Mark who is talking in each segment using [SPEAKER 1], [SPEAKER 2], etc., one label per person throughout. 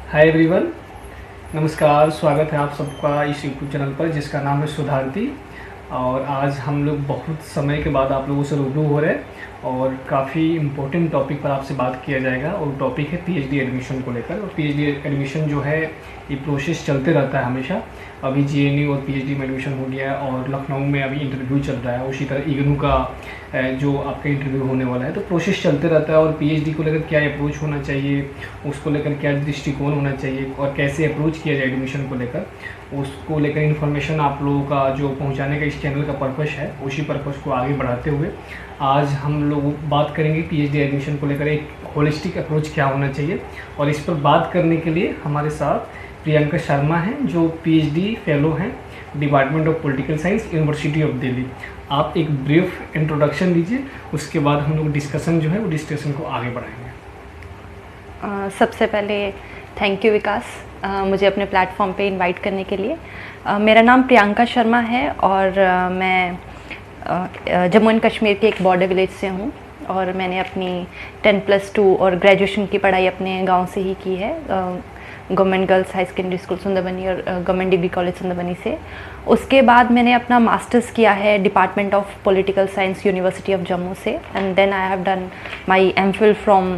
[SPEAKER 1] Hi everyone, नमस्कार। स्वागत है आप सबका इस यूट्यूब चैनल पर जिसका नाम है सुधारती। और आज हम लोग बहुत समय के बाद आप लोगों से रूबरू हो रहे हैं और काफ़ी इम्पोर्टेंट टॉपिक पर आपसे बात किया जाएगा। और टॉपिक है पीएचडी एडमिशन को लेकर। और पीएचडी एडमिशन जो है ये प्रोसेस चलते रहता है हमेशा। अभी जेएनयू और पीएचडी में एडमिशन हो गया है और लखनऊ में अभी इंटरव्यू चल रहा है। उसी तरह इग्नू का जो आपका इंटरव्यू होने वाला है, तो प्रोसेस चलते रहता है। और पीएचडी को लेकर क्या अप्रोच होना चाहिए, उसको लेकर क्या दृष्टिकोण होना चाहिए और कैसे अप्रोच किया जाए एडमिशन को लेकर, उसको लेकर इन्फॉर्मेशन आप लोगों का जो पहुंचाने का इस चैनल का पर्पस है, उसी पर्पस को आगे बढ़ाते हुए आज हम लोग बात करेंगे पीएचडी एडमिशन को लेकर एक होलिस्टिक अप्रोच क्या होना चाहिए। और इस पर बात करने के लिए हमारे साथ प्रियंका शर्मा हैं जो पीएचडी फेलो हैं department of political science, university of Delhi. आप एक ब्रीफ इंट्रोडक्शन दीजिए, उसके बाद हम लोग डिस्कशन जो है वो डिस्कशन को आगे बढ़ाएंगे।
[SPEAKER 2] सबसे पहले थैंक यू विकास, मुझे अपने प्लेटफॉर्म पे इनवाइट करने के लिए। मेरा नाम प्रियंका शर्मा है और मैं जम्मू एंड कश्मीर के एक बॉर्डर विलेज से हूँ। और मैंने अपनी 10+2 और ग्रेजुएशन की पढ़ाई अपने गांव से ही की है, government girls high secondary school Sundarbani और गवर्नमेंट डिग्री कॉलेज सुंदरबनी से। उसके बाद मैंने अपना मास्टर्स किया है department of political science university of Jammu से। And then I have done my MPhil from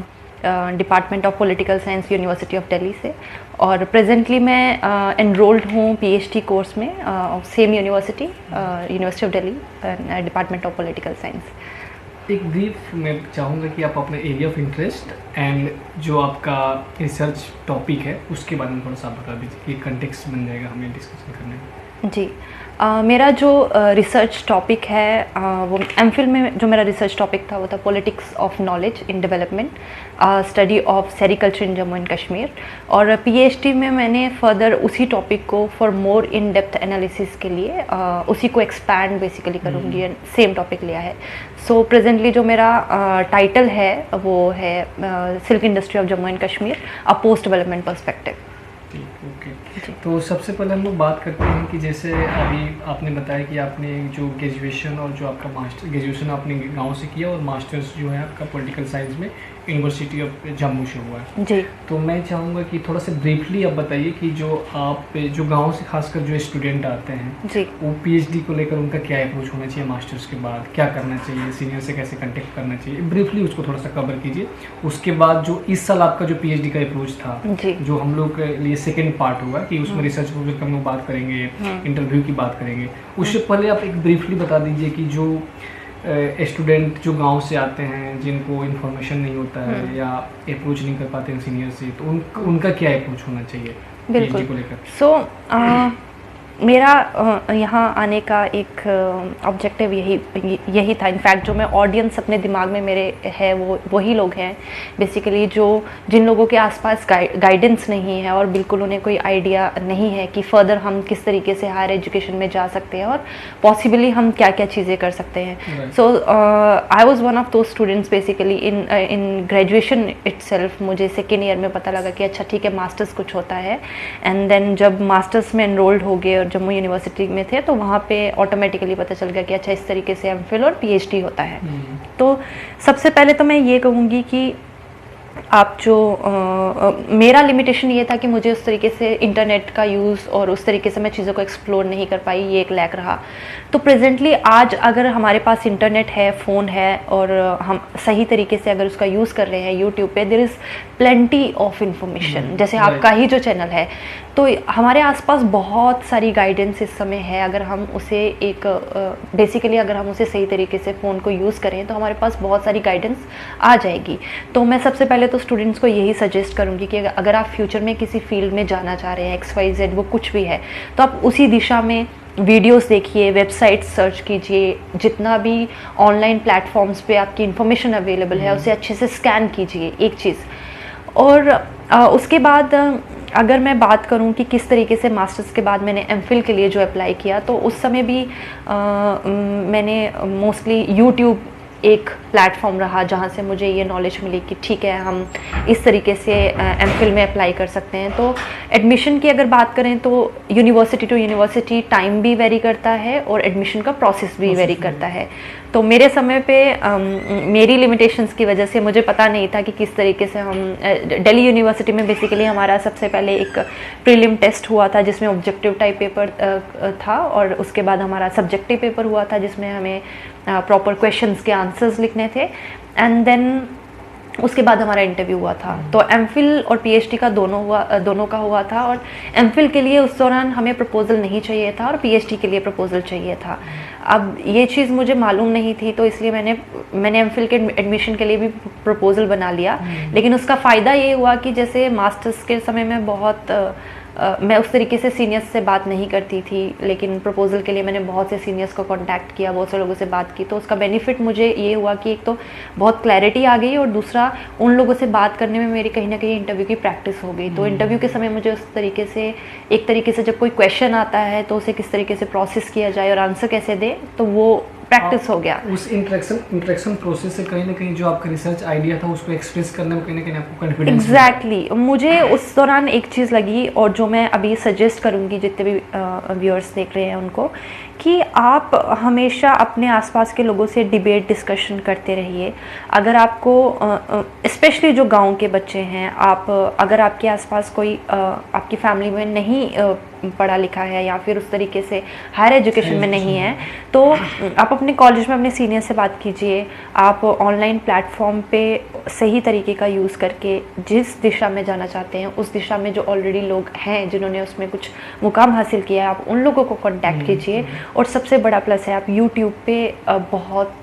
[SPEAKER 2] department of political science university of Delhi से। और प्रेजेंटली मैं एनरोल्ड हूँ पीएचडी कोर्स में same university of Delhi, department of political science.
[SPEAKER 1] एक brief मैं चाहूँगा कि आप अपने एरिया ऑफ इंटरेस्ट एंड जो आपका रिसर्च टॉपिक है उसके बारे में थोड़ा सा बता दीजिए कि कंटेक्स्ट बन जाएगा हमें डिस्कशन करने में।
[SPEAKER 2] जी, मेरा जो रिसर्च टॉपिक है वो एमफिल में जो मेरा रिसर्च टॉपिक था वो था politics of knowledge in development, study of sericulture in Jammu and Kashmir. और पीएचडी में मैंने फर्दर उसी टॉपिक को for more in depth analysis के लिए उसी को एक्सपैंड बेसिकली करूँगी एंड सेम टॉपिक लिया है। सो प्रेजेंटली जो मेरा टाइटल है वो है silk industry of Jammu and Kashmir, a post development perspective.
[SPEAKER 1] Okay, तो सबसे पहले हम लोग बात करते हैं कि जैसे अभी आपने बताया कि आपने जो ग्रेजुएशन और जो आपका मास्टर ग्रेजुएशन आपने गांव से किया और मास्टर्स जो है आपका पॉलिटिकल साइंस में यूनिवर्सिटी ऑफ जम्मू से हुआ है।
[SPEAKER 2] जी,
[SPEAKER 1] तो मैं चाहूँगा कि थोड़ा सा ब्रीफली आप बताइए कि जो गांव से खासकर जो स्टूडेंट आते हैं
[SPEAKER 2] जी,
[SPEAKER 1] वो पीएचडी को लेकर उनका क्या अप्रोच होना चाहिए, मास्टर्स के बाद क्या करना चाहिए, सीनियर से कैसे कांटेक्ट करना चाहिए, ब्रीफली उसको थोड़ा सा कवर कीजिए। उसके बाद जो इस साल आपका जो पीएचडी का अप्रोच था,
[SPEAKER 2] जी,
[SPEAKER 1] जो हम लोग के लिए सेकेंड पार्ट होगा कि उसमें रिसर्च प्रोजेक्ट हम लोग बात करेंगे, इंटरव्यू की बात करेंगे, उससे पहले आप एक ब्रीफली बता दीजिए कि जो स्टूडेंट जो गांव से आते हैं जिनको इन्फॉर्मेशन नहीं होता है या अप्रोच नहीं कर पाते हैं सीनियर से, तो उनका क्या अप्रोच होना चाहिए पीएचडी को लेकर।
[SPEAKER 2] सो मेरा यहाँ आने का एक ऑब्जेक्टिव यही था। इनफैक्ट जो मैं ऑडियंस अपने दिमाग में मेरे है वो वही लोग हैं बेसिकली जिन लोगों के आसपास गाइडेंस नहीं है और बिल्कुल उन्हें कोई आइडिया नहीं है कि फर्दर हम किस तरीके से हायर एजुकेशन में जा सकते हैं और पॉसिबली हम क्या क्या चीज़ें कर सकते हैं। सो आई वॉज वन ऑफ दो students basically in graduation itself. मुझे सेकेंड ईयर में पता लगा कि अच्छा ठीक है मास्टर्स कुछ होता है। एंड देन जब मास्टर्स में एनरोल्ड हो गए और जम्मू यूनिवर्सिटी में थे तो वहाँ पे ऑटोमेटिकली पता चल गया कि अच्छा इस तरीके से एमफिल और पीएचडी होता है। तो सबसे पहले तो मैं ये कहूँगी कि आप मेरा लिमिटेशन ये था कि मुझे उस तरीके से इंटरनेट का यूज़ और उस तरीके से मैं चीज़ों को एक्सप्लोर नहीं कर पाई, ये एक लैक रहा। तो प्रेजेंटली आज अगर हमारे पास इंटरनेट है, फ़ोन है और हम सही तरीके से अगर उसका यूज़ कर रहे हैं यूट्यूब पे, there is plenty of information. जैसे आपका ही जो चैनल है, तो हमारे आसपास बहुत सारी गाइडेंस इस समय है। अगर हम उसे बेसिकली अगर हम उसे सही तरीके से फ़ोन को यूज़ करें तो हमारे पास बहुत सारी गाइडेंस आ जाएगी। तो मैं सबसे पहले तो स्टूडेंट्स को यही सजेस्ट करूँगी कि अगर आप फ्यूचर में किसी फील्ड में जाना चाह रहे हैं, XYZ वो कुछ भी है, तो आप उसी दिशा में वीडियोस देखिए, वेबसाइट सर्च कीजिए, जितना भी ऑनलाइन प्लेटफॉर्म्स पे आपकी इन्फॉर्मेशन अवेलेबल है उसे अच्छे से स्कैन कीजिए, एक चीज़। और उसके बाद अगर मैं बात करूं कि किस तरीके से मास्टर्स के बाद मैंने एमफिल के लिए जो अप्लाई किया, तो उस समय भी मैंने मोस्टली यूट्यूब एक प्लेटफॉर्म रहा जहाँ से मुझे ये नॉलेज मिली कि ठीक है हम इस तरीके से एमफिल में अप्लाई कर सकते हैं। तो एडमिशन की अगर बात करें तो यूनिवर्सिटी टू यूनिवर्सिटी टाइम भी वेरी करता है और एडमिशन का प्रोसेस भी वेरी करता है। तो मेरे समय पे मेरी लिमिटेशंस की वजह से मुझे पता नहीं था कि किस तरीके से हम दिल्ली यूनिवर्सिटी में बेसिकली हमारा सबसे पहले एक प्रीलिम टेस्ट हुआ था जिसमें ऑब्जेक्टिव टाइप पेपर था, और उसके बाद हमारा सब्जेक्टिव पेपर हुआ था जिसमें हमें प्रॉपर क्वेश्चंस के आंसर्स लिखने थे, एंड देन उसके बाद हमारा इंटरव्यू हुआ था। तो एमफिल और पीएचडी का दोनों का हुआ था, और एमफिल के लिए उस दौरान हमें प्रपोजल नहीं चाहिए था और पीएचडी के लिए प्रपोजल चाहिए था। अब ये चीज़ मुझे मालूम नहीं थी, तो इसलिए मैंने एमफिल के एडमिशन के लिए भी प्रपोजल बना लिया। लेकिन उसका फ़ायदा ये हुआ कि जैसे मास्टर्स के समय में बहुत मैं उस तरीके से सीनियर्स से बात नहीं करती थी, लेकिन प्रपोजल के लिए मैंने बहुत से सीनियर्स को कांटेक्ट किया, बहुत से लोगों से बात की। तो उसका बेनिफिट मुझे ये हुआ कि एक तो बहुत क्लैरिटी आ गई, और दूसरा उन लोगों से बात करने में मेरी कहीं ना कहीं इंटरव्यू की प्रैक्टिस हो गई। तो इंटरव्यू के समय मुझे उस तरीके से एक तरीके से जब कोई क्वेश्चन आता है तो उसे किस तरीके से प्रोसेस किया जाए और आंसर कैसे दे, तो वो प्रैक्टिस हो गया।
[SPEAKER 1] उस इंटरेक्शन प्रोसेस से कहीं ना कहीं जो आपका रिसर्च आइडिया था उसको एक्सप्रेस करने में कहीं ना कहीं आपको कॉन्फिडेंस
[SPEAKER 2] एग्जैक्टली मुझे उस दौरान एक चीज़ लगी, और जो मैं अभी सजेस्ट करूँगी जितने भी व्यूअर्स देख रहे हैं उनको, कि आप हमेशा अपने आसपास के लोगों से डिबेट डिस्कशन करते रहिए। अगर आपको स्पेशली जो गांव के बच्चे हैं, अगर आपके आसपास कोई आपकी फैमिली में नहीं पढ़ा लिखा है या फिर उस तरीके से हायर एजुकेशन में नहीं है, तो आप अपने कॉलेज में अपने सीनियर से बात कीजिए। आप ऑनलाइन प्लेटफॉर्म पे सही तरीके का यूज़ करके जिस दिशा में जाना चाहते हैं उस दिशा में जो ऑलरेडी लोग हैं जिन्होंने उसमें कुछ मुकाम हासिल किया है, आप उन लोगों को कॉन्टैक्ट कीजिए। और सबसे बड़ा प्लस है, आप यूट्यूब पे बहुत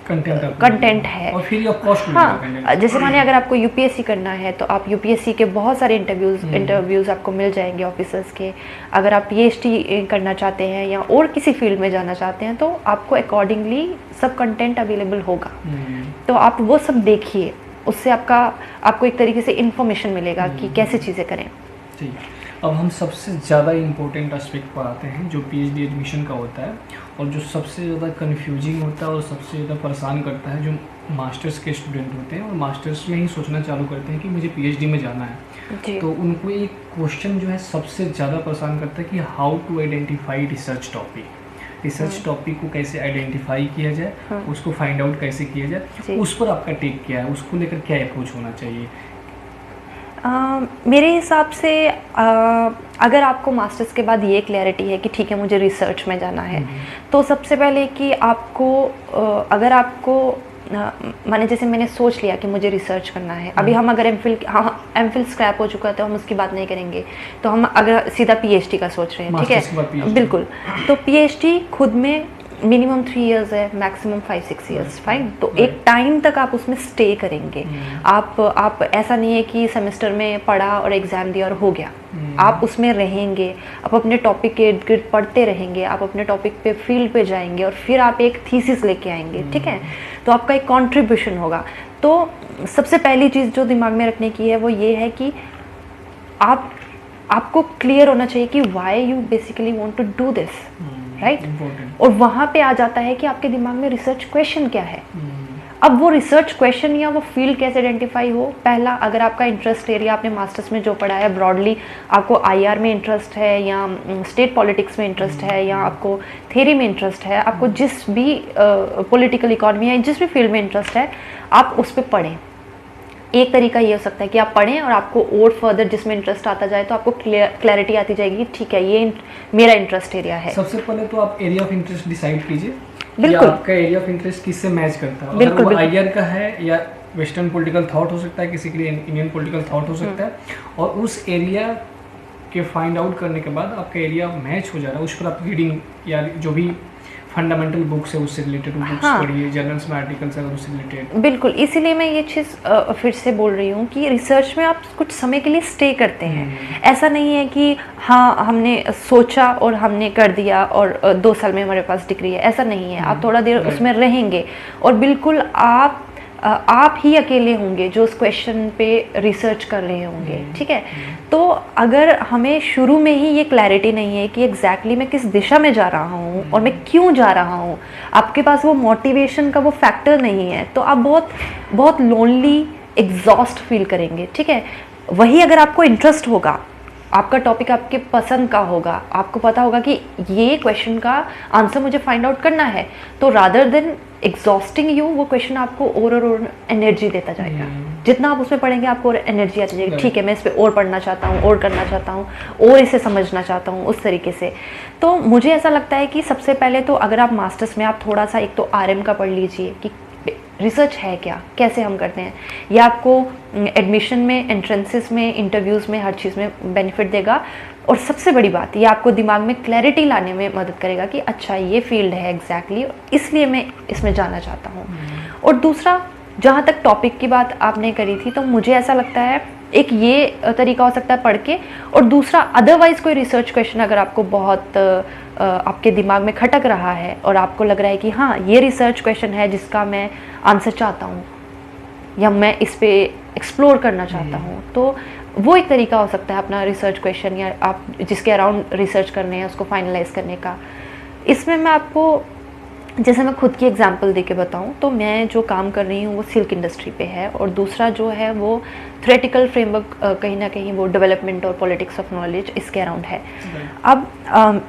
[SPEAKER 2] कंटेंट है,
[SPEAKER 1] और फ्री ऑफ कॉस्ट।
[SPEAKER 2] हाँ, जैसे माने अगर आपको यूपीएससी करना है तो आप यूपीएससी के बहुत सारे इंटरव्यूज़ आपको मिल जाएंगे ऑफिसर्स के। अगर आप पीएचडी करना चाहते हैं या और किसी फील्ड में जाना चाहते हैं तो आपको अकॉर्डिंगली सब कंटेंट अवेलेबल होगा। तो आप वो सब देखिए, उससे आपको एक तरीके से इन्फॉर्मेशन मिलेगा कि कैसे चीज़ें करें।
[SPEAKER 1] ठीक है, अब हम सबसे ज़्यादा इम्पोर्टेंट एस्पेक्ट पर आते हैं जो पीएचडी एडमिशन का होता है, और जो सबसे ज़्यादा कन्फ्यूजिंग होता है और सबसे ज़्यादा परेशान करता है जो मास्टर्स के स्टूडेंट होते हैं और मास्टर्स में ही सोचना चालू करते हैं कि मुझे पीएचडी में जाना है। तो उनको एक क्वेश्चन जो है सबसे ज़्यादा परेशान करता है कि how to identify research topic को कैसे आइडेंटिफाई किया जाए, उसको फाइंड आउट कैसे किया जाए, उस पर आपका टेक क्या है, उसको लेकर क्या अप्रोच होना चाहिए?
[SPEAKER 2] मेरे हिसाब से अगर आपको मास्टर्स के बाद ये क्लैरिटी है कि ठीक है मुझे रिसर्च में जाना है, तो सबसे पहले कि आपको अगर आपको माने जैसे मैंने सोच लिया कि मुझे रिसर्च करना है, अभी हम अगर एमफिल स्क्रैप हो चुका है तो हम उसकी बात नहीं करेंगे, तो हम अगर सीधा पीएचडी का सोच रहे हैं, ठीक है, बिल्कुल। तो पीएचडी खुद में मिनिमम 3 इयर्स है, मैक्सिमम 5-6 इयर्स, फाइन। तो एक टाइम तक आप उसमें स्टे करेंगे। आप ऐसा नहीं है कि सेमेस्टर में पढ़ा और एग्ज़ाम दिया और हो गया। आप उसमें रहेंगे, आप अपने टॉपिक के इर्द गिर्द पढ़ते रहेंगे, आप अपने टॉपिक पे फील्ड पे जाएंगे और फिर आप एक थीसिस लेके आएंगे, ठीक है। तो आपका एक कॉन्ट्रीब्यूशन होगा। तो सबसे पहली चीज़ जो दिमाग में रखने की है वो ये है कि आपको क्लियर होना चाहिए कि why you basically want to do this, right. और वहाँ पे आ जाता है कि आपके दिमाग में रिसर्च क्वेश्चन क्या है। अब वो रिसर्च क्वेश्चन या वो फील्ड कैसे आइडेंटिफाई हो, पहला अगर आपका इंटरेस्ट एरिया आपने मास्टर्स में जो पढ़ा है ब्रॉडली, आपको आईआर में इंटरेस्ट है या स्टेट पॉलिटिक्स में इंटरेस्ट है या आपको थ्योरी में इंटरेस्ट है, आपको जिस भी पॉलिटिकल इकोनॉमी या जिस भी फील्ड में इंटरेस्ट है आप उस पर पढ़ें। एक तरीका ये हो सकता है कि आप पढ़ें और आपको और फर्दर जिसमें इंटरेस्ट आता जाए तो आपको क्लैरिटी आती जाएगी, ठीक है ये मेरा इंटरेस्ट एरिया है।
[SPEAKER 1] सबसे पहले तो आप एरिया ऑफ इंटरेस्ट डिसाइड कीजिए,
[SPEAKER 2] बिल्कुल
[SPEAKER 1] आपका एरिया ऑफ इंटरेस्ट किससे मैच करता है। अगर वो आईआर का है या वेस्टर्न पॉलिटिकल थॉट हो सकता है, किसी के लिए इंडियन पॉलिटिकल थॉट हो सकता है, और उस एरिया के फाइंड आउट करने के बाद आपका एरिया मैच हो जा रहा है, उस पर आप रीडिंग या जो भी फंडामेंटल बुक्स है उससे रिलेटेड बुक्स पढ़िए, जर्नल्स में आर्टिकल्स अगर उससे रिलेटेड।
[SPEAKER 2] बिल्कुल, इसीलिए मैं ये चीज़ फिर से बोल रही हूँ कि रिसर्च में आप कुछ समय के लिए स्टे करते हैं। ऐसा नहीं है कि हाँ हमने सोचा और हमने कर दिया और 2 साल में हमारे पास डिग्री है, ऐसा नहीं है। आप थोड़ा देर उसमें रहेंगे और बिल्कुल आप ही अकेले होंगे जो उस क्वेश्चन पे रिसर्च कर रहे होंगे, ठीक है। तो अगर हमें शुरू में ही ये क्लैरिटी नहीं है कि एग्जैक्टली मैं किस दिशा में जा रहा हूँ और मैं क्यों जा रहा हूँ, आपके पास वो मोटिवेशन का वो फैक्टर नहीं है, तो आप बहुत बहुत लोनली एग्जॉस्ट फील करेंगे, ठीक है। वही अगर आपको इंटरेस्ट होगा आपका टॉपिक आपके पसंद का होगा, आपको पता होगा कि ये क्वेश्चन का आंसर मुझे फाइंड आउट करना है, तो रादर देन एग्जॉस्टिंग यू, वो क्वेश्चन आपको और एनर्जी देता जाएगा। जितना आप उसमें पढ़ेंगे आपको और एनर्जी आती जाएगी, ठीक है मैं इस पर और पढ़ना चाहता हूँ, और करना चाहता हूँ, और इसे समझना चाहता हूँ, उस तरीके से। तो मुझे ऐसा लगता है कि सबसे पहले तो अगर आप मास्टर्स में आप थोड़ा सा एक तो RM का पढ़ लीजिए कि रिसर्च है क्या, कैसे हम करते हैं, या आपको एडमिशन में, एंट्रेंसेस में, इंटरव्यूज़ में, हर चीज़ में बेनिफिट देगा। और सबसे बड़ी बात, ये आपको दिमाग में क्लैरिटी लाने में मदद करेगा कि अच्छा ये फील्ड है एग्जैक्टली, इसलिए मैं इसमें जाना चाहता हूँ। और दूसरा, जहाँ तक टॉपिक की बात आपने करी थी, तो मुझे ऐसा लगता है एक ये तरीका हो सकता है पढ़ के, और दूसरा अदरवाइज़ कोई रिसर्च क्वेश्चन अगर आपको बहुत आपके दिमाग में खटक रहा है और आपको लग रहा है कि हाँ ये रिसर्च क्वेश्चन है जिसका मैं आंसर चाहता हूँ या मैं इस पे एक्सप्लोर करना चाहता हूँ, तो वो एक तरीका हो सकता है अपना रिसर्च क्वेश्चन या आप जिसके अराउंड रिसर्च करने हैं उसको फाइनलाइज करने का। इसमें मैं आपको, जैसे मैं खुद की एग्जांपल देके बताऊं, तो मैं जो काम कर रही हूँ वो सिल्क इंडस्ट्री पे है, और दूसरा जो है वो थ्योरेटिकल फ्रेमवर्क कहीं ना कहीं वो डेवलपमेंट और पॉलिटिक्स ऑफ नॉलेज इसके अराउंड है। अब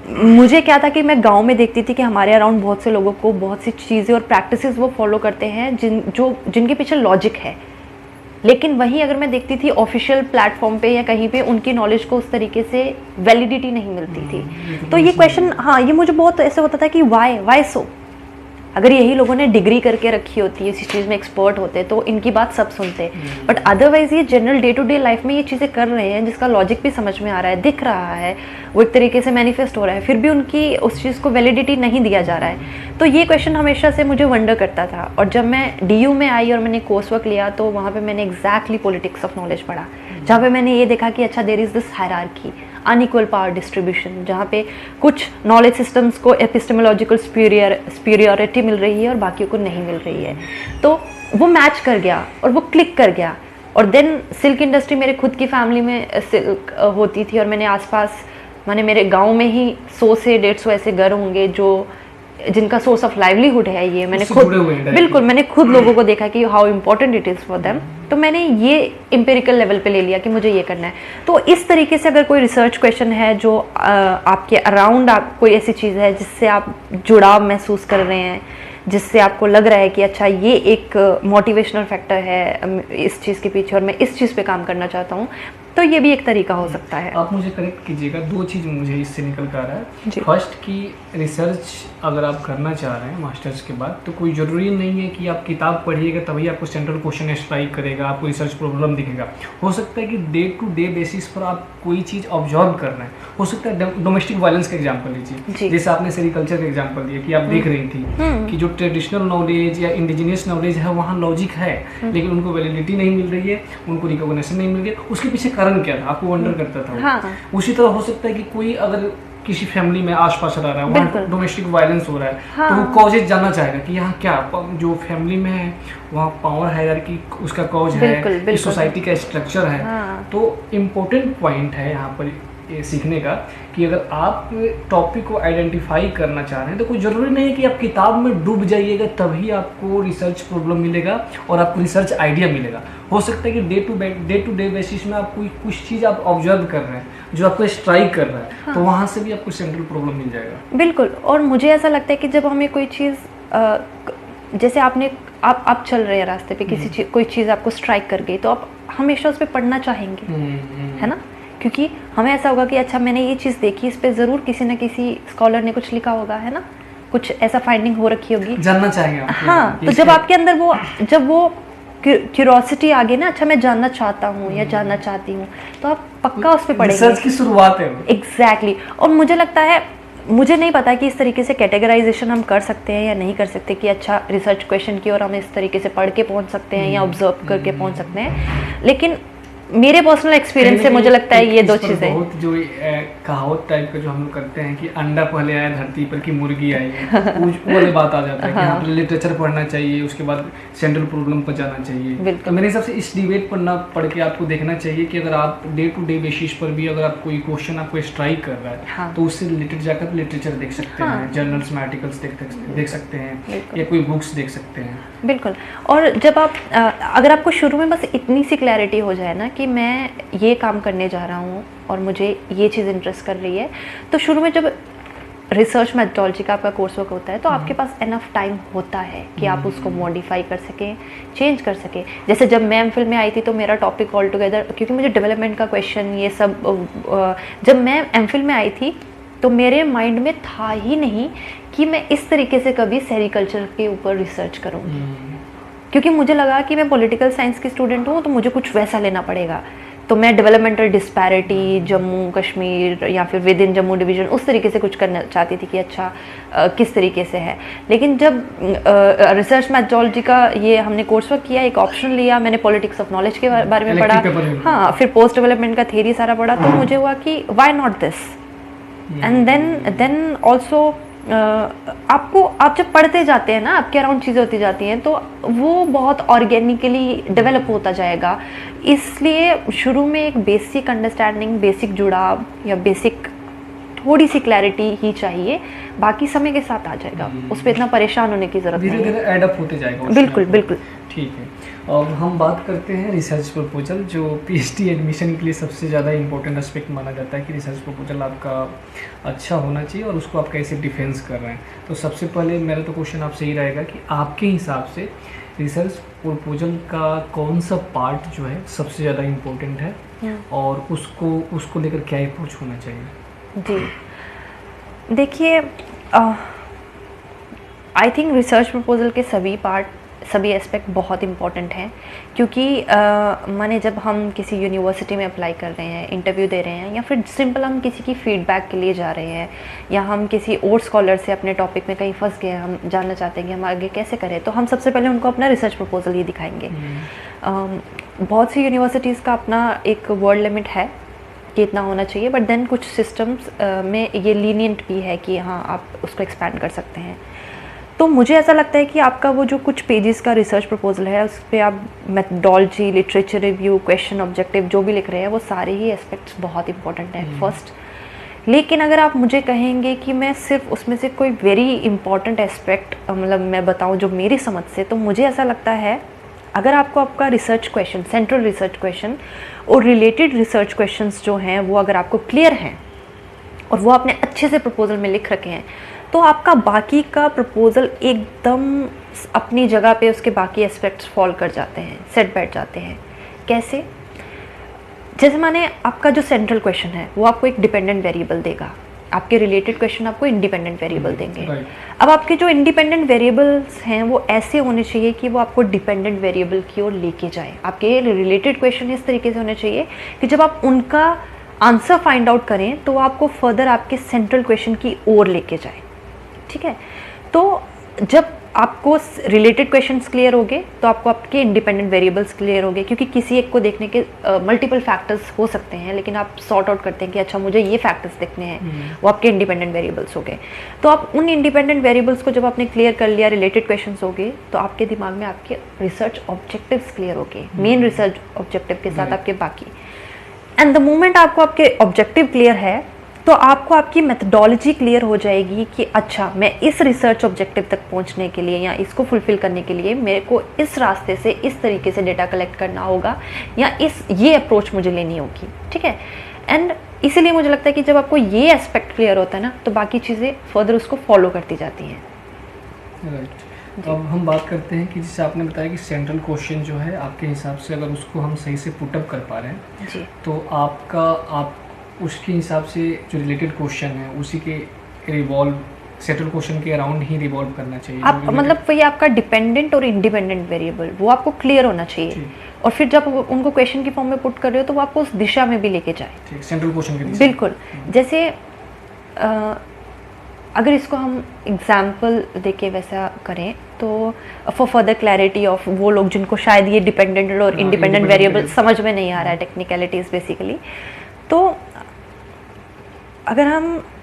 [SPEAKER 2] मुझे क्या था कि मैं गांव में देखती थी कि हमारे अराउंड बहुत से लोगों को बहुत सी चीज़ें और प्रैक्टिसेस वो फॉलो करते हैं जिनके पीछे लॉजिक है, लेकिन वहीं अगर मैं देखती थी ऑफिशियल प्लेटफॉर्म पे या कहीं पे उनकी नॉलेज को उस तरीके से वैलिडिटी नहीं मिलती थी। तो ये क्वेश्चन, हाँ, ये मुझे बहुत ऐसे होता था कि वाई सो, अगर यही लोगों ने डिग्री करके रखी होती है, इसी चीज़ में एक्सपर्ट होते तो इनकी बात सब सुनते, बट अदरवाइज ये general day to day life में ये चीज़ें कर रहे हैं जिसका लॉजिक भी समझ में आ रहा है, दिख रहा है, वो एक तरीके से मैनिफेस्ट हो रहा है, फिर भी उनकी उस चीज़ को वैलिडिटी नहीं दिया जा रहा है। तो ये क्वेश्चन हमेशा से मुझे वंडर करता था, और जब मैं DU में आई और मैंने कोर्स वर्क लिया तो वहाँ पर मैंने एग्जैक्टली पॉलिटिक्स ऑफ नॉलेज पढ़ा, जहाँ पे मैंने ये देखा कि अच्छा there is this hierarchy, unequal power distribution, जहाँ पे कुछ नॉलेज सिस्टम्स को एपिस्टेमोलॉजिकल सुपीरियरिटी मिल रही है और बाकियों को नहीं मिल रही है। तो वो मैच कर गया और वो क्लिक कर गया। और देन सिल्क इंडस्ट्री मेरे खुद की फैमिली में सिल्क होती थी, और मैंने आसपास, माने मेरे गांव में ही 100 से 150 ऐसे घर होंगे जो जिनका सोर्स ऑफ लाइवलीहुड है ये। मैंने खुद, बिल्कुल, मैंने खुद लोगों को देखा कि how important it is for them, तो मैंने ये एम्पिरिकल लेवल पे ले लिया कि मुझे ये करना है। तो इस तरीके से अगर कोई रिसर्च क्वेश्चन है जो आपके अराउंड कोई ऐसी चीज़ है जिससे आप जुड़ाव महसूस कर रहे हैं, जिससे आपको लग रहा है कि अच्छा ये एक मोटिवेशनल फैक्टर है इस चीज़ के पीछे और मैं इस चीज़ पे काम करना चाहता हूँ, तो ये भी एक तरीका हो सकता है।
[SPEAKER 1] आप मुझे करेक्ट कीजिएगा, 2 चीज़ मुझे इससे निकल कर आ रहा है। फर्स्ट कि रिसर्च अगर आप करना चाह रहे हैं मास्टर्स के बाद, तो कोई ज़रूरी नहीं है कि आप किताब पढ़िएगा तभी आपको सेंट्रल क्वेश्चन स्ट्राइक करेगा, आपको रिसर्च प्रॉब्लम दिखेगा। हो सकता है कि डे टू डे बेसिस पर आप कोई चीज़ ऑब्जर्व कर रहे हैं। हो सकता है डोमेस्टिक वायलेंस का एग्जाम्पल लीजिए, जैसे आपने सेरिकल्चर का एग्जाम्पल दिया कि आप देख रही थी कि जो ट्रेडिशनल नॉलेज या इंडिजिनियस नॉलेज है वहाँ लॉजिक है, लेकिन उनको वैलिडिटी नहीं मिल रही है, उनको रिकॉग्निशन नहीं मिल रही है। उसके पीछे कारण क्या था, आपको वंडर करता था। हाँ। उसी तरह हो सकता है कि कोई अगर किसी फैमिली में आसपास रह रहा है, वहाँ डोमेस्टिक वायलेंस हो रहा है, हाँ। तो वो कॉजेज जानना चाहेगा कि यहाँ क्या जो फैमिली में है वहाँ पावर हायरार्की उसका कॉज है, सोसाइटी का स्ट्रक्चर है। हाँ। तो इम्पोर्टेंट पॉइंट है यहाँ पर ये सीखने का कि अगर आप टॉपिक को आइडेंटिफाई करना चाह रहे हैं तो कोई ज़रूरी नहीं है कि आप किताब में डूब जाइएगा तभी आपको रिसर्च प्रॉब्लम मिलेगा और आपको रिसर्च आइडिया मिलेगा। हो सकता है कि डे टू डे बेसिस में आप कोई कुछ चीज़ आप ऑब्जर्व कर रहे हैं जो आपको स्ट्राइक कर रहा है, हाँ। तो वहाँ से भी आपको सेंट्रल प्रॉब्लम मिल जाएगा।
[SPEAKER 2] बिल्कुल। और मुझे ऐसा लगता है कि जब हमें कोई चीज़, जैसे आप चल रहे हैं रास्ते पे, किसी कोई चीज़ आपको स्ट्राइक कर गई तो आप हमेशा उस पर पढ़ना चाहेंगे, है ना, क्योंकि हमें ऐसा होगा कि अच्छा मैंने ये चीज़ देखी, इस पे ज़रूर किसी न किसी स्कॉलर ने कुछ लिखा होगा, है ना, कुछ ऐसा फाइंडिंग हो रखी होगी, जानना चाहेंगे आप। हाँ, तो जब आपके अंदर वो क्यूरोसिटी आ गई ना, अच्छा मैं जानना चाहता हूँ या जानना चाहती हूँ, तो आप पक्का उस पर पढ़ेंगे।
[SPEAKER 1] रिसर्च की शुरुआत है।
[SPEAKER 2] एग्जैक्टली। और मुझे लगता है, मुझे नहीं पता कि इस तरीके से कैटेगराइजेशन हम कर सकते हैं या नहीं कर सकते कि अच्छा रिसर्च क्वेश्चन की ओर हम इस तरीके से पढ़ के पहुँच सकते हैं या ऑब्जर्व करके पहुँच सकते हैं, लेकिन मेरे पर्सनल एक्सपीरियंस से मुझे लगता है ये 2 चीज़ें
[SPEAKER 1] बहुत जो कहावत टाइप का जो हम लोग करते हैं कि अंडा पहले आया धरती पर की मुर्गी आई, वो वाली बात आ जाता है कि हाँ, लिटरेचर पढ़ना चाहिए, उसके बाद सेंट्रल प्रॉब्लम पर जाना चाहिए। तो मेरे हिसाब से इस डिबेट पर ना पढ़ के आपको देखना चाहिए कि अगर आप डे टू डे बेसिस पर भी अगर आप कोई क्वेश्चन आपको स्ट्राइक कर रहा है, हाँ। तो उससे रिलेटेड जाकर लिटरेचर देख सकते हैं, जर्नल्स में आर्टिकल्स देख सकते हैं या कोई बुक्स देख सकते हैं।
[SPEAKER 2] बिल्कुल। और जब आप अगर आपको शुरू में बस इतनी सी क्लैरिटी हो जाए ना कि मैं ये काम करने जा रहा हूँ और मुझे ये चीज़ इंटरेस्ट कर रही है, तो शुरू में जब रिसर्च मेथडोलॉजी का आपका कोर्स वर्क होता है तो आपके पास एनफ टाइम होता है कि आप उसको मॉडिफाई कर सकें, चेंज कर सकें। जैसे जब मैं एमफिल में आई थी तो मेरा टॉपिक ऑल टुगेदर, क्योंकि मुझे डेवलपमेंट का क्वेश्चन ये सब, जब मैं एमफिल में आई थी तो मेरे माइंड में था ही नहीं कि मैं इस तरीके से कभी सेरिकल्चर के ऊपर रिसर्च करूँगी, क्योंकि मुझे लगा कि मैं पॉलिटिकल साइंस की स्टूडेंट हूँ तो मुझे कुछ वैसा लेना पड़ेगा। तो मैं डेवलपमेंटल डिस्पैरिटी जम्मू कश्मीर या फिर विद इन जम्मू डिवीज़न उस तरीके से कुछ करना चाहती थी कि अच्छा किस तरीके से है। लेकिन जब रिसर्च मैथोलॉजी का ये हमने कोर्स वर्क किया, एक ऑप्शन लिया, मैंने पॉलिटिक्स ऑफ नॉलेज के बारे में पढ़ा, हाँ, फिर पोस्ट डेवलपमेंट का थ्योरी सारा पढ़ा, तो मुझे हुआ कि why not this. And then also आप जब पढ़ते जाते हैं ना, आपके अराउंड चीज़ें होती जाती हैं तो वो बहुत ऑर्गेनिकली डेवलप होता जाएगा। इसलिए शुरू में एक बेसिक अंडरस्टैंडिंग, बेसिक जुड़ाव या बेसिक थोड़ी सी क्लैरिटी ही चाहिए, बाकी समय के साथ आ जाएगा, उस पर इतना परेशान होने की ज़रूरत नहीं है,
[SPEAKER 1] धीरे-धीरे एड अप होते जाएगा।
[SPEAKER 2] बिल्कुल बिल्कुल।
[SPEAKER 1] ठीक है, और हम बात करते हैं रिसर्च प्रपोजल, जो पीएचडी एडमिशन के लिए सबसे ज़्यादा इंपॉर्टेंट एस्पेक्ट माना जाता है कि रिसर्च प्रपोजल आपका अच्छा होना चाहिए और उसको आप कैसे डिफेंस कर रहे हैं। तो सबसे पहले मेरा तो क्वेश्चन आपसे ही रहेगा कि आपके हिसाब से रिसर्च प्रपोजल का कौन सा पार्ट जो है सबसे ज़्यादा इम्पोर्टेंट है और उसको लेकर क्या अप्रोच होना चाहिए?
[SPEAKER 2] जी देखिए, आई थिंक रिसर्च प्रपोजल के सभी एस्पेक्ट बहुत इम्पॉर्टेंट हैं, क्योंकि माने जब हम किसी यूनिवर्सिटी में अप्लाई कर रहे हैं, इंटरव्यू दे रहे हैं, या फिर सिंपल हम किसी की फीडबैक के लिए जा रहे हैं, या हम किसी और स्कॉलर से अपने टॉपिक में कहीं फंस गए, हम जानना चाहते हैं कि हम आगे कैसे करें, तो हम सबसे पहले उनको अपना रिसर्च प्रपोजल ही दिखाएंगे। बहुत सी यूनिवर्सिटीज़ का अपना एक वर्ड लिमिट है कि इतना होना चाहिए, बट देन कुछ सिस्टम्स में ये लीनियंट भी है कि हाँ, आप उसको एक्सपैंड कर सकते हैं। तो मुझे ऐसा लगता है कि आपका वो जो कुछ पेजेस का रिसर्च प्रपोजल है, उस पर आप methodology, literature review, question, objective जो भी लिख रहे हैं, वो सारे ही एस्पेक्ट्स बहुत इंपॉर्टेंट हैं फर्स्ट। लेकिन अगर आप मुझे कहेंगे कि मैं सिर्फ उसमें से कोई वेरी इंपॉर्टेंट एस्पेक्ट मतलब मैं बताऊं जो मेरी समझ से, तो मुझे ऐसा लगता है अगर आपको आपका research question, central research question और रिलेटेड रिसर्च क्वेश्चंस जो हैं वो अगर आपको क्लियर हैं और वो आपने अच्छे से प्रपोजल में लिख रखे हैं, तो आपका बाकी का प्रपोजल एकदम अपनी जगह पे उसके बाकी एस्पेक्ट्स फॉल कर जाते हैं, सेट बैठ जाते हैं। कैसे? जैसे माने आपका जो सेंट्रल क्वेश्चन है वो आपको एक डिपेंडेंट वेरिएबल देगा, आपके रिलेटेड क्वेश्चन आपको इंडिपेंडेंट वेरिएबल देंगे। अब आपके जो इंडिपेंडेंट वेरिएबल्स हैं वो ऐसे होने चाहिए कि वो आपको डिपेंडेंट वेरिएबल की ओर लेके जाए। आपके रिलेटेड क्वेश्चन इस तरीके से होने चाहिए कि जब आप उनका आंसर फाइंड आउट करें तो आपको फर्दर आपके सेंट्रल क्वेश्चन की ओर लेके जाए। ठीक है, तो जब आपको रिलेटेड क्वेश्चंस क्लियर हो गए तो आपको आपके इंडिपेंडेंट वेरिएबल्स क्लियर हो गए, क्योंकि किसी एक को देखने के मल्टीपल फैक्टर्स हो सकते हैं, लेकिन आप सॉर्ट आउट करते हैं कि अच्छा मुझे ये फैक्टर्स देखने हैं, वो आपके इंडिपेंडेंट वेरिएबल्स हो गए। तो आप उन इंडिपेंडेंट वेरिएबल्स को जब आपने क्लियर कर लिया, रिलेटेड क्वेश्चंस हो गए, तो आपके दिमाग में आपके रिसर्च ऑब्जेक्टिव्स क्लियर हो गए, मेन रिसर्च ऑब्जेक्टिव के साथ आपके बाकी। एंड द मोमेंट आपको आपके ऑब्जेक्टिव क्लियर है तो आपको आपकी मेथडोलॉजी क्लियर हो जाएगी कि अच्छा मैं इस रिसर्च ऑब्जेक्टिव तक पहुंचने के लिए या इसको फुलफिल करने के लिए मेरे को इस रास्ते से इस तरीके से डेटा कलेक्ट करना होगा या ये अप्रोच मुझे लेनी होगी। ठीक है, एंड इसीलिए मुझे लगता है कि जब आपको ये एस्पेक्ट क्लियर होता है ना, तो बाकी चीज़ें फर्दर उसको फॉलो करती जाती हैं।
[SPEAKER 1] राइट, अब हम बात करते हैं कि जैसे आपने बताया कि सेंट्रल क्वेश्चन जो है आपके हिसाब से अगर उसको हम सही से पुटअप कर पा रहे हैं
[SPEAKER 2] जी, तो
[SPEAKER 1] आप उसके हिसाब से जो रिलेटेड क्वेश्चन है उसी के रिवॉल्व, सेंट्रल क्वेश्चन के अराउंड ही रिवॉल्व करना चाहिए।
[SPEAKER 2] आप मतलब वही आपका डिपेंडेंट और इंडिपेंडेंट वेरिएबल वो आपको क्लियर होना चाहिए, और फिर जब उनको क्वेश्चन की फॉर्म में पुट कर रहे हो तो वो आपको उस दिशा में भी लेके जाए,
[SPEAKER 1] सेंट्रल क्वेश्चन की दिशा।
[SPEAKER 2] बिल्कुल। जैसे अगर इसको हम एग्जाम्पल देके वैसा करें तो फॉर फर्दर क्लैरिटी ऑफ वो लोग जिनको शायद ये डिपेंडेंट और इंडिपेंडेंट वेरिएबल समझ में नहीं आ रहा है, टेक्निकलिटीज़ बेसिकली, तो अगर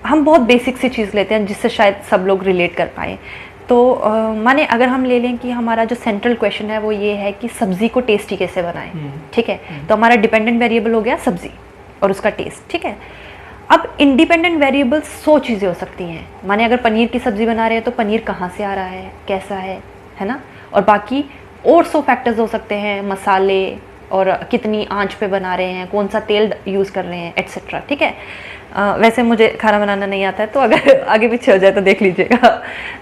[SPEAKER 2] हम बहुत बेसिक सी चीज़ लेते हैं जिससे शायद सब लोग रिलेट कर पाएँ, तो माने अगर हम ले लें कि हमारा जो सेंट्रल क्वेश्चन है वो ये है कि सब्ज़ी को टेस्टी कैसे बनाएं। ठीक है, तो हमारा डिपेंडेंट वेरिएबल हो गया सब्ज़ी और उसका टेस्ट। ठीक है, अब इंडिपेंडेंट वेरिएबल्स 100 चीज़ें हो सकती हैं। माने अगर पनीर की सब्ज़ी बना रहे हैं तो पनीर कहाँ से आ रहा है, कैसा है ना, और बाकी और 100 फैक्टर्स हो सकते हैं, मसाले, और कितनी आंच पे बना रहे हैं, कौन सा तेल यूज़ कर रहे हैं, एट्सेट्रा। ठीक है, वैसे मुझे खाना बनाना नहीं आता है, तो अगर आगे पीछे हो जाए तो देख लीजिएगा।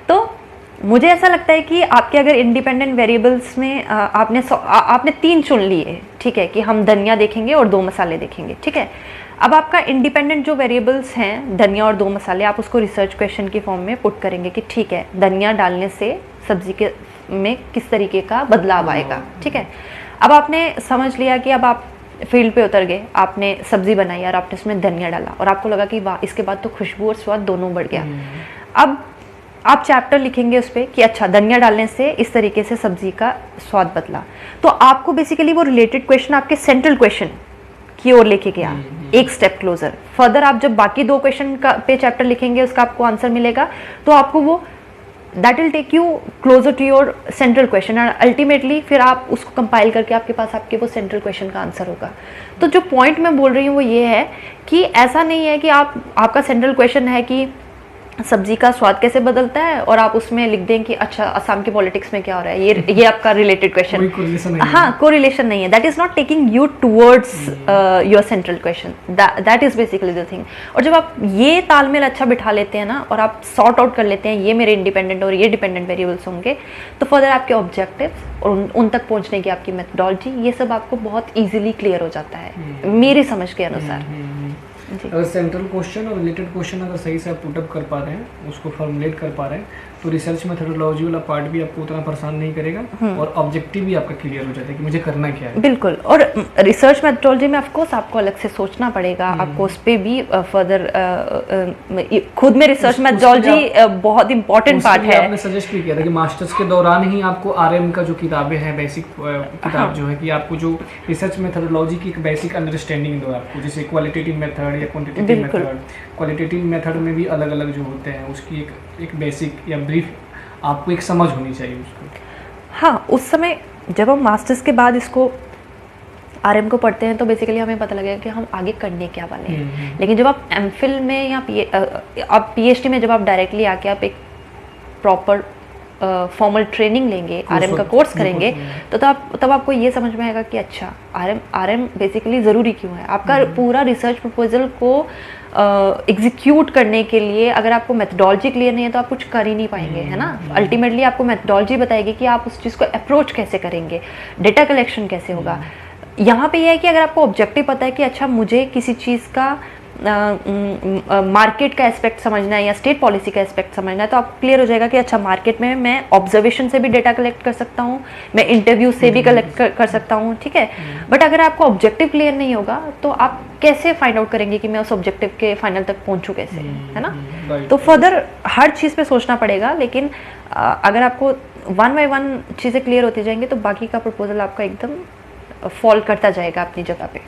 [SPEAKER 2] तो मुझे ऐसा लगता है कि आपके अगर इंडिपेंडेंट वेरिएबल्स में आपने 3 चुन लिए, ठीक है, कि हम धनिया देखेंगे और 2 मसाले देखेंगे। ठीक है, अब आपका इंडिपेंडेंट जो वेरिएबल्स हैं धनिया और 2 मसाले, आप उसको रिसर्च क्वेश्चन की फॉर्म में पुट करेंगे कि ठीक है, धनिया डालने से सब्जी के में किस तरीके का बदलाव आएगा। ठीक है, अब आपने समझ लिया कि अब आप फील्ड पे उतर गए, आपने सब्जी बनाई और आपने इसमें धनिया डाला और आपको लगा कि वाह, इसके बाद तो खुशबू और स्वाद दोनों बढ़ गया। अब आप चैप्टर लिखेंगे उस पर कि अच्छा, धनिया डालने से इस तरीके से सब्जी का स्वाद बदला। तो आपको बेसिकली वो रिलेटेड क्वेश्चन आपके सेंट्रल क्वेश्चन की ओर लेके गया, एक स्टेप क्लोजर। फर्दर आप जब बाकी 2 क्वेश्चन का पे चैप्टर लिखेंगे, उसका आपको आंसर मिलेगा, तो आपको वो that will take you closer to your central question and ultimately फिर आप उसको कंपाइल करके आपके पास आपके वो सेंट्रल क्वेश्चन का आंसर होगा। तो जो पॉइंट मैं बोल रही हूँ वो ये है कि ऐसा नहीं है कि आपका सेंट्रल क्वेश्चन है कि सब्जी का स्वाद कैसे बदलता है और आप उसमें लिख दें कि अच्छा, असम की पॉलिटिक्स में क्या हो रहा है, ये आपका रिलेटेड क्वेश्चन। हाँ, कोरिलेशन नहीं है, that is not taking you towards your central question, that is basically the thing. और जब आप ये तालमेल अच्छा बिठा लेते हैं ना और आप सॉर्ट आउट कर लेते हैं ये मेरे इंडिपेंडेंट और ये डिपेंडेंट वेरिएबल्स होंगे, तो फर्दर आपके ऑब्जेक्टिव्स और उन तक पहुंचने की आपकी मेथडोलॉजी, ये सब आपको बहुत ईजिली क्लियर हो जाता है मेरी समझ के अनुसार।
[SPEAKER 1] अगर सेंट्रल क्वेश्चन और रिलेटेड क्वेश्चन अगर सही से आप पुटअप कर पा रहे हैं, उसको फॉर्मुलेट कर पा रहे हैं, तो रिसर्च मेथोडोलॉजी वाला पार्ट भी आपको उतना परेशान नहीं करेगा और ऑब्जेक्टिव भी आपका क्लियर हो जाता है कि मुझे करना क्या है।
[SPEAKER 2] बिल्कुल, और रिसर्च मेथोडोलॉजी में ऑफकोर्स आपको अलग से सोचना पड़ेगा, आपको उस पर भी फर्दर खुद में रिसर्च मेथोडोलॉजी बहुत इंपॉर्टेंट पार्ट है।
[SPEAKER 1] आपने सजेस्ट भी किया था कि मास्टर्स के दौरान ही आपको आरएम का जो किताबें हैं, बेसिक किताब जो है, कि आपको जो रिसर्च मेथोडोलॉजी की एक बेसिक अंडरस्टैंडिंग दो आपको, जैसे क्वालिटेटिव मेथड या क्वांटिटेटिव मेथड। क्वालिटेटिव मेथड में भी अलग अलग जो होते हैं, उसकी एक बेसिक या ब्रीफ आपको एक समझ होनी चाहिए उसको।
[SPEAKER 2] हाँ, उस समय जब हम मास्टर्स के बाद इसको आरएम को पढ़ते हैं तो बेसिकली हमें पता लगेगा कि हम आगे करने क्या वाले हैं। लेकिन जब आप एमफिल में या आप पीएचडी में जब आप डायरेक्टली आके आप एक प्रॉपर फॉर्मल ट्रेनिंग लेंगे, आरएम का कोर्स करेंगे, तो तब आपको ये समझ में आएगा कि अच्छा, आरएम बेसिकली ज़रूरी क्यों है। आपका पूरा रिसर्च प्रपोजल को एग्जीक्यूट करने के लिए अगर आपको मेथडोलॉजी क्लियर नहीं है तो आप कुछ कर ही नहीं पाएंगे, है ना। अल्टीमेटली आपको मेथडोलॉजी बताएगी कि आप उस चीज़ को अप्रोच कैसे करेंगे, डेटा कलेक्शन कैसे होगा। यहाँ पे यह है कि अगर आपको ऑब्जेक्टिव पता है कि अच्छा, मुझे किसी चीज़ का मार्केट का एस्पेक्ट समझना है या स्टेट पॉलिसी का एस्पेक्ट समझना है, तो आपको क्लियर हो जाएगा कि अच्छा, मार्केट में मैं ऑब्जर्वेशन से भी डेटा कलेक्ट कर सकता हूँ, मैं इंटरव्यू से भी कलेक्ट कर सकता हूँ। ठीक है, बट अगर आपको ऑब्जेक्टिव क्लियर नहीं होगा तो आप कैसे फाइंड आउट करेंगे कि मैं उस ऑब्जेक्टिव के फाइनल तक पहुँचूँ कैसे, है ना। तो फर्दर हर चीज़ पे सोचना पड़ेगा, लेकिन अगर आपको 1 by 1 चीज़ें क्लियर होती जाएंगी तो बाकी का प्रपोजल आपका एकदम फॉल करता जाएगा अपनी जगह पे।